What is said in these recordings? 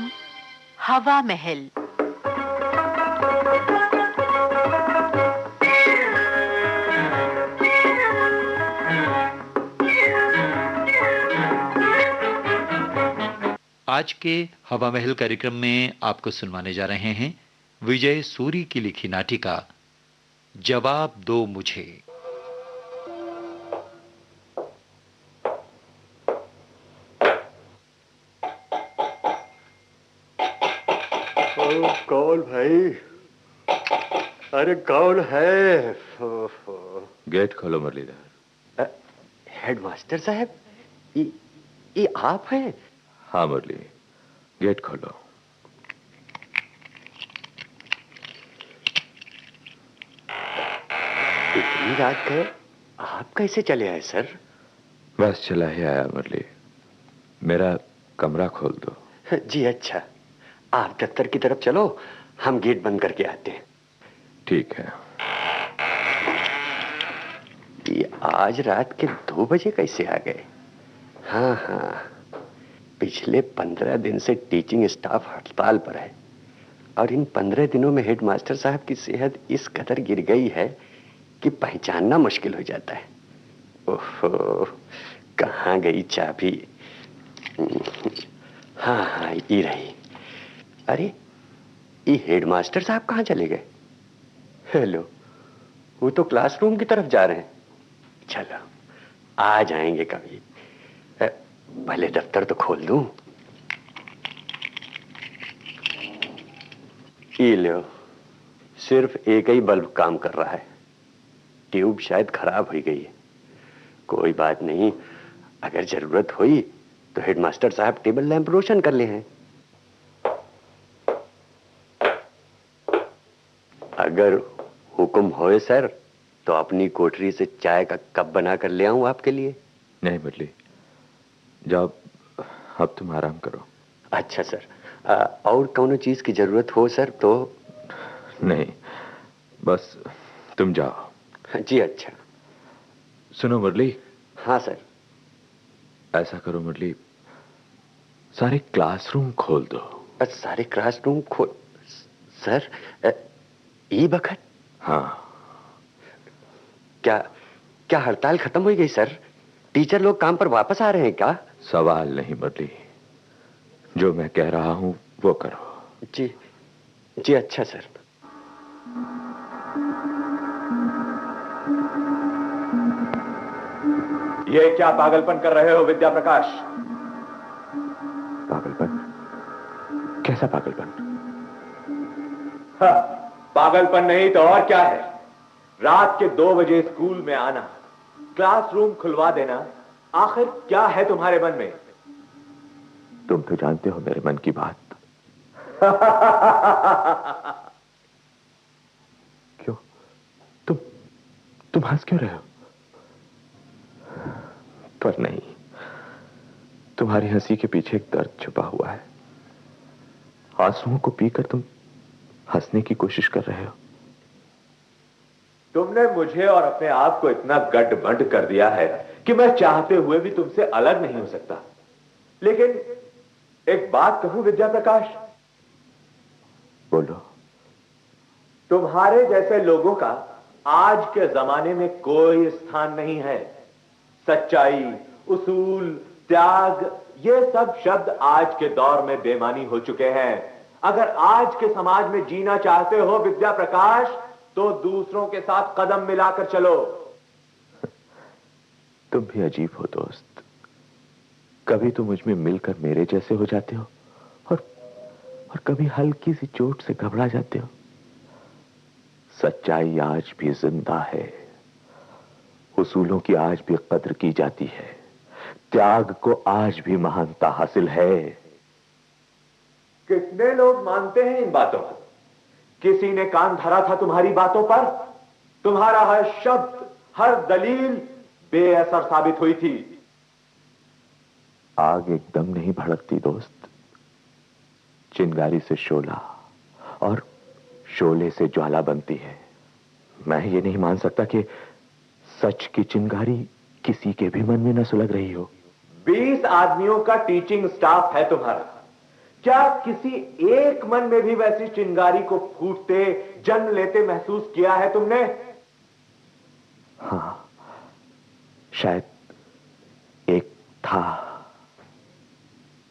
कार्यक्रम हवा महल। आज के हवा महल कार्यक्रम में आपको सुनवाने जा रहे हैं विजय सूरी की लिखी नाटिका जवाब दो मुझे। कौन भाई? अरे कौन है? गेट खोलो मुरलीधर। हेडमास्टर साहब, ये आप हैं? हाँ मुरली, गेट खोलो। इतनी रात गए, आप कैसे चले आए सर? बस चला ही आया मुरली, मेरा कमरा खोल दो। जी अच्छा, आप दफ्तर की तरफ चलो, हम गेट बंद करके आते हैं। ठीक है। ये आज रात के 2 बजे कैसे आ गए? हाँ हाँ, पिछले 15 दिन से टीचिंग स्टाफ हड़ताल पर है और इन 15 दिनों में हेडमास्टर साहब की सेहत इस कदर गिर गई है कि पहचानना मुश्किल हो जाता है। ओहो, कहाँ गई चाबी? हाँ हाँ, ये रही। अरे, ये हेडमास्टर साहब कहाँ चले गए? हेलो, वो तो क्लासरूम की तरफ जा रहे हैं। चलो, आ जाएंगे कभी। पहले दफ्तर तो खोल दूं। ये लो, सिर्फ एक ही बल्ब काम कर रहा है, ट्यूब शायद खराब हो गई है। कोई बात नहीं, अगर जरूरत हुई तो हेडमास्टर साहब टेबल लैंप रोशन कर ले हैं। अगर हुक्म होए सर, तो अपनी कोठरी से चाय का कप बना कर ले आऊं आपके लिए? नहीं मुरली, जाओ, अब तुम आराम करो। अच्छा सर, और कौनो चीज की जरूरत हो सर तो? नहीं, बस तुम जाओ। जी अच्छा। सुनो मुरली। हाँ सर। ऐसा करो मुरली, सारे क्लासरूम खोल दो। सारे क्लासरूम खोल? सर, ई बखत? हाँ। क्या हड़ताल खत्म हो गई सर? टीचर लोग काम पर वापस आ रहे हैं क्या? सवाल नहीं मुरली, जो मैं कह रहा हूं वो करो। जी जी अच्छा सर। ये क्या पागलपन कर रहे हो विद्या प्रकाश? पागलपन? कैसा पागलपन? हाँ, पागलपन नहीं तो और क्या है? रात के 2 बजे स्कूल में आना, क्लासरूम खुलवा देना, आखिर क्या है तुम्हारे मन में? तुम तो जानते हो मेरे मन की बात। क्यों? तुम हंस क्यों रहे हो? पर नहीं, तुम्हारी हंसी के पीछे एक दर्द छुपा हुआ है। आंसुओं को पीकर तुम हंसने की कोशिश कर रहे हो। तुमने मुझे और अपने आप को इतना गड्ढ-बंड कर दिया है कि मैं चाहते हुए भी तुमसे अलग नहीं हो सकता। लेकिन एक बात कहूं विद्या प्रकाश? बोलो। तुम्हारे जैसे लोगों का आज के जमाने में कोई स्थान नहीं है। सच्चाई, उसूल, त्याग, ये सब शब्द आज के दौर में बेमानी हो चुके हैं। अगर आज के समाज में जीना चाहते हो विद्या प्रकाश, तो दूसरों के साथ कदम मिलाकर चलो। तुम भी अजीब हो दोस्त, कभी तो मुझ में मिलकर मेरे जैसे हो जाते हो और कभी हल्की सी चोट से घबरा जाते हो। सच्चाई आज भी जिंदा है, उसूलों की आज भी कद्र की जाती है, त्याग को आज भी महानता हासिल है। कितने लोग मानते हैं इन बातों को? किसी ने कान धरा था तुम्हारी बातों पर? तुम्हारा हर शब्द, हर दलील बेअसर साबित हुई थी। आग एकदम नहीं भड़कती दोस्त, चिंगारी से शोला और शोले से ज्वाला बनती है। मैं ये नहीं मान सकता कि सच की चिंगारी किसी के भी मन में न सुलग रही हो। 20 आदमियों का टीचिंग स्टाफ है तुम्हारा। क्या किसी एक मन में भी वैसी चिंगारी को फूटते, जन्म लेते महसूस किया है तुमने? हाँ, शायद एक था।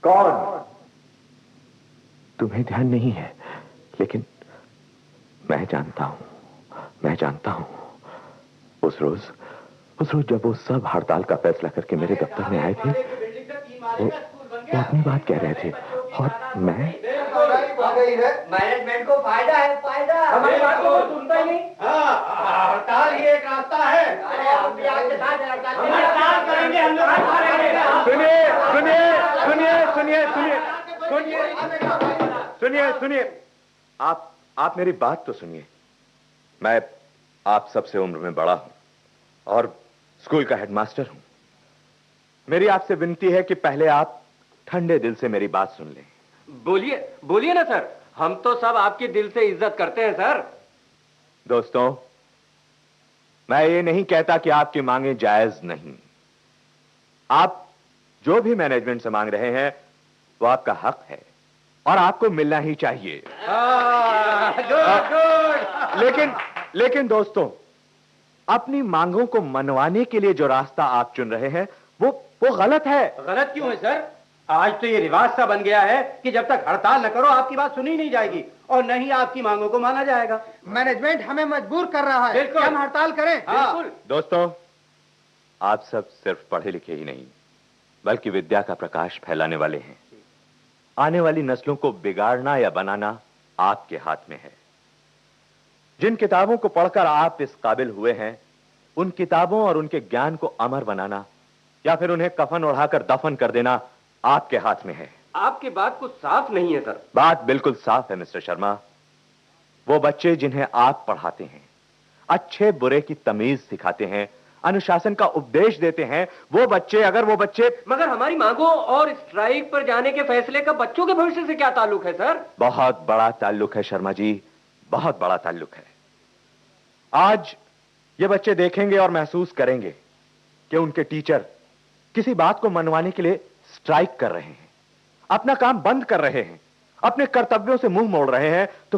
कौन? तुम्हें ध्यान नहीं है, लेकिन मैं जानता हूं। उस रोज जब वो सब हड़ताल का फैसला करके मेरे दफ्तर में आए थे, वो अपनी बात कह रहे थे और मैं मैनेजमेंट को फायदा है, फायदा। हमारी बात को सुनता ही नहीं। हड़ताल ही एक रास्ता है। हम भी आपके साथ हड़ताल करेंगे, हम लोग हड़ताल करेंगे। सुनिए, आप मेरी बात तो सुनिए। मैं आप सबसे उम्र में बड़ा हूं और स्कूल का हेडमास्टर हूं। मेरी आपसे विनती है कि पहले आप ठंडे दिल से मेरी बात सुन लें। बोलिए ना सर, हम तो सब आपकी दिल से इज्जत करते हैं सर। दोस्तों, मैं ये नहीं कहता कि आपकी मांगे जायज नहीं। आप जो भी मैनेजमेंट से मांग रहे हैं वो आपका हक है और आपको मिलना ही चाहिए। गुड। लेकिन दोस्तों, अपनी मांगों को मनवाने के लिए जो रास्ता आप चुन रहे हैं वो गलत है। गलत क्यों है सर? आज तो ये रिवाज सा बन गया है कि जब तक हड़ताल न करो आपकी बात सुनी नहीं जाएगी और न ही आपकी मांगों को माना जाएगा। मैनेजमेंट हमें मजबूर कर रहा है कि हम हड़ताल करें। बिल्कुल। दोस्तों, आप सब सिर्फ पढ़े लिखे ही नहीं बल्कि विद्या का प्रकाश फैलाने वाले हैं। आने वाली नस्लों को बिगाड़ना या बनाना आपके हाथ में है। जिन किताबों को पढ़कर आप इस काबिल हुए हैं, उन किताबों और उनके ज्ञान को अमर बनाना या फिर उन्हें कफन ओढ़ाकर दफन कर देना आपके हाथ में है। आपकी बात कुछ साफ नहीं है सर। बात बिल्कुल साफ है मिस्टर शर्मा। वो बच्चे जिन्हें आप पढ़ाते हैं, अच्छे बुरे की तमीज सिखाते हैं, अनुशासन का उपदेश देते हैं, मगर हमारी मांगों और स्ट्राइक पर जाने के फैसले का बच्चों के भविष्य से क्या ताल्लुक है सर? बहुत बड़ा ताल्लुक है शर्मा जी, बहुत बड़ा ताल्लुक है। आज ये बच्चे देखेंगे और महसूस करेंगे कि उनके टीचर किसी बात को मनवाने के लिए स्ट्राइक कर रहे हैं, अपना काम बंद कर रहे हैं, अपने कर्तव्यों से मुंह मोड़ रहे हैं, तो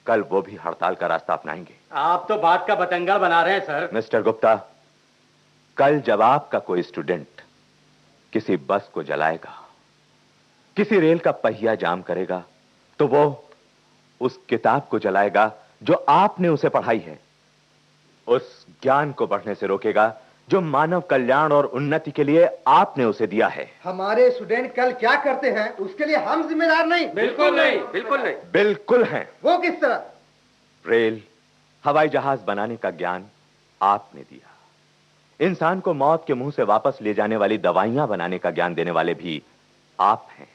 कल वो भी हड़ताल का रास्ता अपनाएंगे। आप तो बात का बतंगड़ बना रहे हैं सर। मिस्टर गुप्ता, कल जब आपका कोई स्टूडेंट किसी बस को जलाएगा, किसी रेल का पहिया जाम करेगा, तो वो उस किताब को जलाएगा जो आपने उसे पढ़ाई है, उस ज्ञान को बढ़ने से रोकेगा जो मानव कल्याण और उन्नति के लिए आपने उसे दिया है। हमारे स्टूडेंट कल क्या करते हैं उसके लिए हम जिम्मेदार नहीं। बिल्कुल नहीं, बिल्कुल नहीं। बिल्कुल हैं। वो किस तरह? रेल, हवाई जहाज बनाने का ज्ञान आपने दिया। इंसान को मौत के मुंह से वापस ले जाने वाली दवाइयां बनाने का ज्ञान देने वाले भी आप हैं।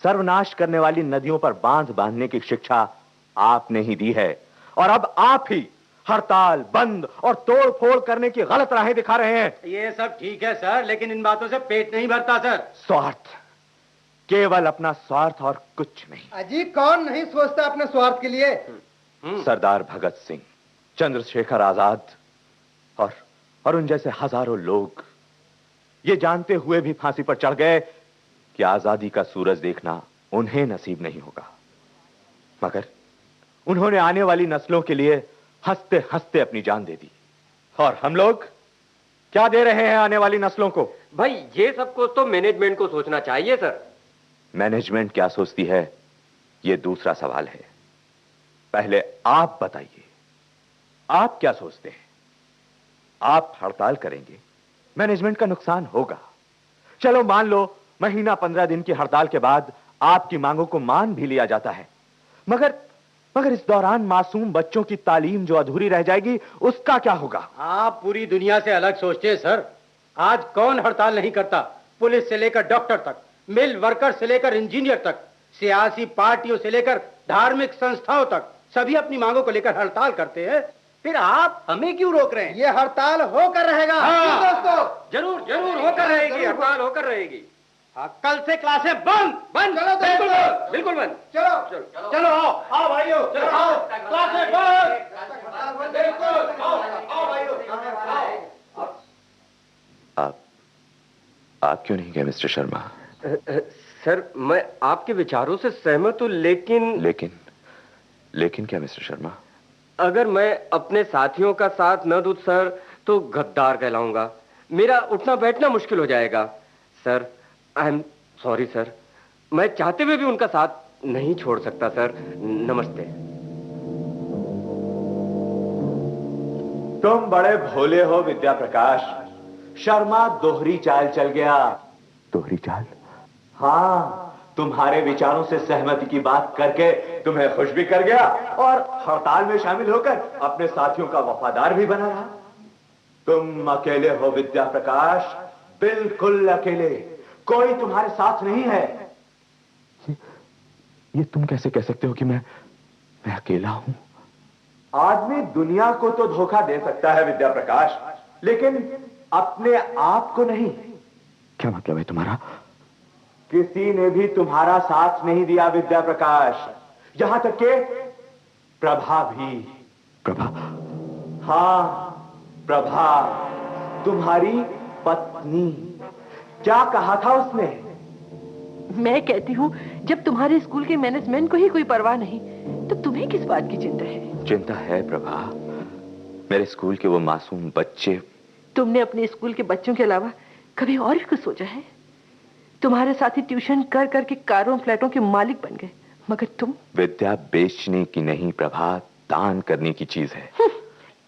सर्वनाश करने वाली नदियों पर बांध बांधने की शिक्षा आपने ही दी है और अब आप ही हड़ताल, बंद और तोड़ फोड़ करने की गलत राहें दिखा रहे हैं। ये सब ठीक है सर, लेकिन इन बातों से पेट नहीं भरता सर। स्वार्थ, केवल अपना स्वार्थ और कुछ नहीं। अजी, कौन नहीं सोचता अपने स्वार्थ के लिए? सरदार भगत सिंह, चंद्रशेखर आजाद और उन जैसे हजारों लोग ये जानते हुए भी फांसी पर चढ़ गए कि आजादी का सूरज देखना उन्हें नसीब नहीं होगा, मगर उन्होंने आने वाली नस्लों के लिए हंसते हंसते अपनी जान दे दी। और हम लोग क्या दे रहे हैं आने वाली नस्लों को? भाई, ये सब कुछ तो मैनेजमेंट को सोचना चाहिए सर। मैनेजमेंट क्या सोचती है, यह दूसरा सवाल है। पहले आप बताइए, आप क्या सोचते हैं? आप हड़ताल करेंगे, मैनेजमेंट का नुकसान होगा। चलो मान लो महीना 15 दिन की हड़ताल के बाद आपकी मांगों को मान भी लिया जाता है, मगर इस दौरान मासूम बच्चों की तालीम जो अधूरी रह जाएगी, उसका क्या होगा? आप पूरी दुनिया से अलग सोचते हैं सर। आज कौन हड़ताल नहीं करता? पुलिस से लेकर डॉक्टर तक, मिल वर्कर से लेकर इंजीनियर तक, सियासी पार्टियों से लेकर धार्मिक संस्थाओं तक, सभी अपनी मांगों को लेकर हड़ताल करते हैं। फिर आप हमें क्यों रोक रहे हैं? ये हड़ताल होकर रहेगा। हाँ, दोस्तों, जरूर जरूर होकर रहेगी, हड़ताल होकर रहेगी। हाँ, कल से क्लासें बंद। चलो बिल्कुल, बिल्कुल बंद। चलो आओ भाइयों, चलो आओ, क्लासें बंद। बिल्कुल, आओ भाइयों। आप क्यों नहीं गए मिस्टर शर्मा? सर मैं आपके विचारों से सहमत हूँ, लेकिन लेकिन क्या मिस्टर शर्मा? अगर मैं अपने साथियों का साथ न दूं सर तो गद्दार कहलाऊंगा। मेरा उठना बैठना मुश्किल हो जाएगा। Sir I am sorry sir, मैं चाहते हुए भी उनका साथ नहीं छोड़ सकता सर। नमस्ते। तुम बड़े भोले हो विद्या प्रकाश। शर्मा दोहरी चाल चल गया। दोहरी चाल? हाँ, तुम्हारे विचारों से सहमति की बात करके तुम्हें खुश भी कर गया और हड़ताल में शामिल होकर अपने साथियों का वफादार भी बना रहा। तुम अकेले हो विद्या प्रकाश, बिल्कुल अकेले। कोई तुम्हारे साथ नहीं है। ये तुम कैसे कह सकते हो कि मैं अकेला हूं? आदमी दुनिया को तो धोखा दे सकता है विद्या प्रकाश, लेकिन अपने आप को नहीं। क्या मतलब है तुम्हारा? किसी ने भी तुम्हारा साथ नहीं दिया विद्या प्रकाश, यहां तक के प्रभा भी। प्रभा? हाँ, प्रभा, तुम्हारी पत्नी। क्या कहा था उसने? मैं कहती हूँ जब तुम्हारे स्कूल के मैनेजमेंट को ही कोई परवाह नहीं तो तुम्हें किस बात की चिंता है? चिंता है प्रभा, मेरे स्कूल के वो मासूम बच्चे। तुमने अपने स्कूल के बच्चों के अलावा कभी और भी कुछ सोचा है? तुम्हारे साथी ट्यूशन कर करके कारों फ्लैटों के मालिक बन गए, मगर तुम? विद्या बेचने की नहीं प्रभा, दान करने की चीज है।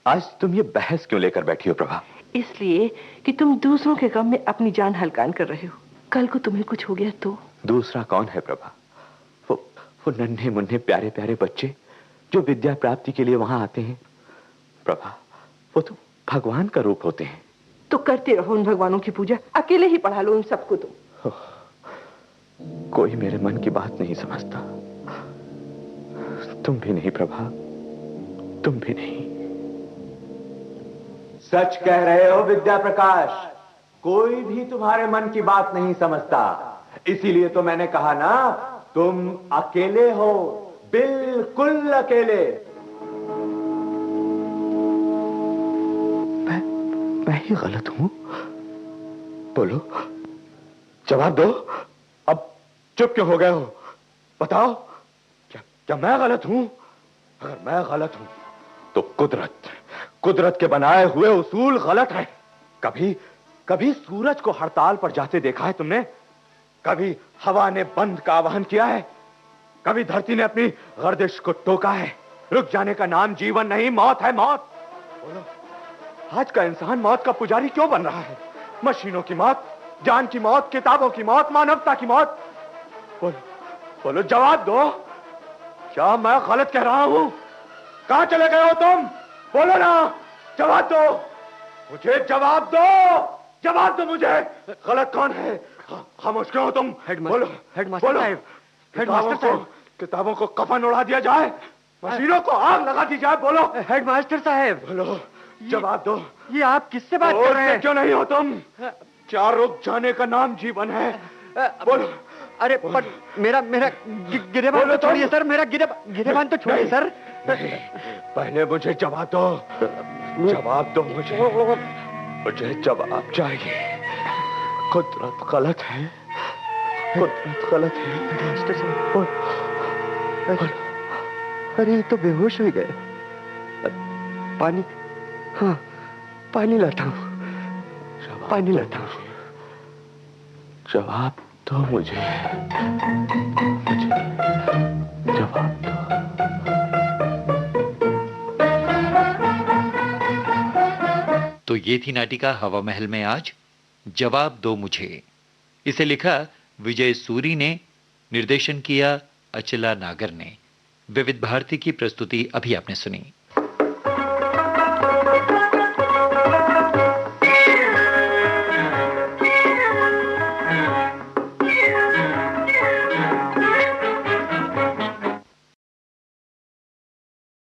आज तुम ये बहस क्यों लेकर बैठी हो प्रभा? इसलिए कि तुम दूसरों के गम में अपनी जान हलकान कर रहे हो। कल को तुम्हें कुछ हो गया तो? दूसरा कौन है प्रभा? वो नन्हे मुन्ने प्यारे प्यारे बच्चे जो विद्या प्राप्ति के लिए वहां आते हैं। प्रभा, वो तो भगवान का रूप होते हैं। तो करते रहो उन भगवानों की पूजा, अकेले ही पढ़ा लो उन सबको। तुम कोई मेरे मन की बात नहीं समझता। तुम भी नहीं प्रभा, तुम भी नहीं। सच कह रहे हो विद्या प्रकाश, कोई भी तुम्हारे मन की बात नहीं समझता। इसीलिए तो मैंने कहा ना, तुम अकेले हो, बिल्कुल अकेले। मैं ही गलत हूं? बोलो, जवाब दो। अब चुप क्यों हो गए हो? बताओ, क्या मैं गलत हूं? अगर मैं गलत हूं तो कुदरत के बनाए हुए उसूल गलत है। कभी सूरज को हड़ताल पर जाते देखा है तुमने? कभी हवा ने बंद का आह्वान किया है? कभी धरती ने अपनी गर्दिश को टोका है? रुक जाने का नाम जीवन नहीं, मौत है, मौत। बोलो, आज का इंसान मौत का पुजारी क्यों बन रहा है? मशीनों की मौत, जान की मौत, किताबों की मौत, मानवता की मौत। बोलो, जवाब दो। क्या मैं गलत कह रहा हूं? कहां चले गए हो तुम? बोलो ना, जवाब दो मुझे, जवाब दो, जवाब दो मुझे। गलत कौन है? खामोश क्यों हो तुम? हेडमास्टर साहब, किताबों को कफन उड़ा दिया जाए, मशीनों को आग लगा दी जाए। बोलो हेडमास्टर साहब, बोलो, जवाब दो। ये आप किससे बात कर रहे हैं? क्यों नहीं हो तुम? क्या रुक जाने का नाम जीवन है? बोलो। अरे पर मेरा गिरेबान तो छोड़िए सर, मेरा गिरेबान तो छोड़िए सर। पहले मुझे जवाब दो, जवाब दो मुझे जवाब चाहिए। कुदरत गलत है, कुदरत गलत है। मास्टर साहब, अरे ये तो बेहोश हो गए। पानी, हाँ पानी लाता हूँ, पानी लाता हूँ। जवाब दो मुझे जवाब दो। तो ये थी नाटिका हवा महल में आज जवाब दो मुझे। इसे लिखा विजय सूरी ने, निर्देशन किया अचला नागर ने। विविध भारती की प्रस्तुति अभी आपने सुनी।